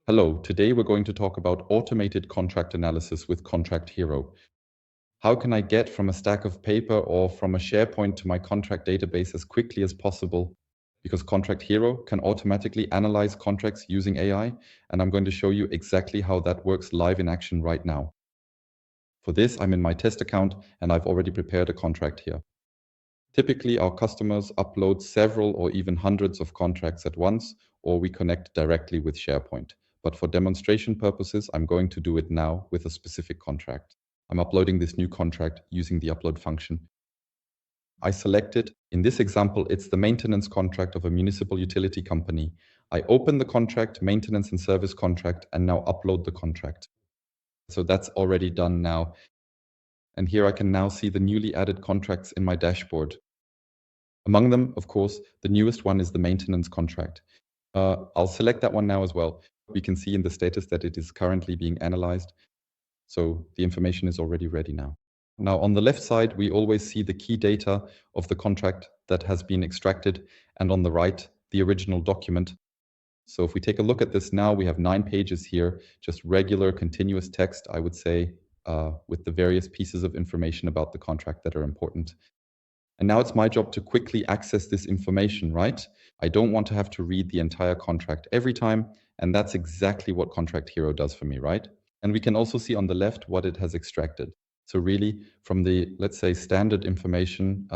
Hello, today we're going to talk about automated contract analysis with ContractHero. How can I get from a stack of paper or from a SharePoint to my contract database as quickly as possible? Because ContractHero can automatically analyze contracts using AI, and I'm going to show you exactly how that works live in action right now. For this, I'm in my test account and I've already prepared a contract here. Typically, our customers upload several or even hundreds of contracts at once, or we connect directly with SharePoint. But for demonstration purposes, I'm going to do it now with a specific contract. I'm uploading this new contract using the upload function. I selected, in this example, it's the maintenance contract of a municipal utility company. I open the contract, maintenance and service contract, and now upload the contract. So that's already done now. And here I can now see the newly added contracts in my dashboard. Among them, of course, the newest one is the maintenance contract. I'll select that one now as well. We can see in the status that it is currently being analyzed. So the information is already ready now. Now, on the left side, we always see the key data of the contract that has been extracted, and on the right, the original document. So if we take a look at this now, we have 9 pages here, just regular continuous text, I would say, with the various pieces of information about the contract that are important. And now it's my job to quickly access this information, right? I don't want to have to read the entire contract every time, and that's exactly what ContractHero does for me, right? And we can also see on the left what it has extracted. So really, from the, let's say, standard information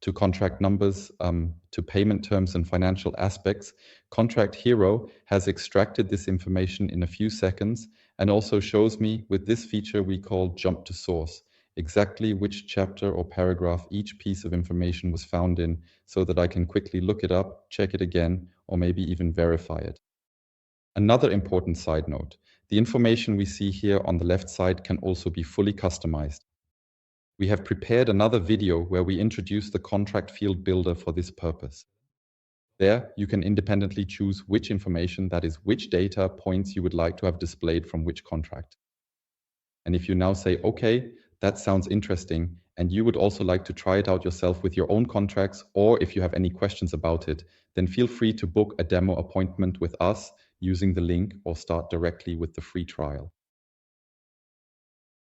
to contract numbers, to payment terms and financial aspects, ContractHero has extracted this information in a few seconds and also shows me with this feature we call jump to source, exactly which chapter or paragraph each piece of information was found in so that I can quickly look it up, check it again, or maybe even verify it. Another important side note, the information we see here on the left side can also be fully customized. We have prepared another video where we introduce the contract field builder for this purpose. There, you can independently choose which information, that is, which data points you would like to have displayed from which contract. And if you now say, okay, that sounds interesting, and you would also like to try it out yourself with your own contracts, or if you have any questions about it, then feel free to book a demo appointment with us using the link or start directly with the free trial.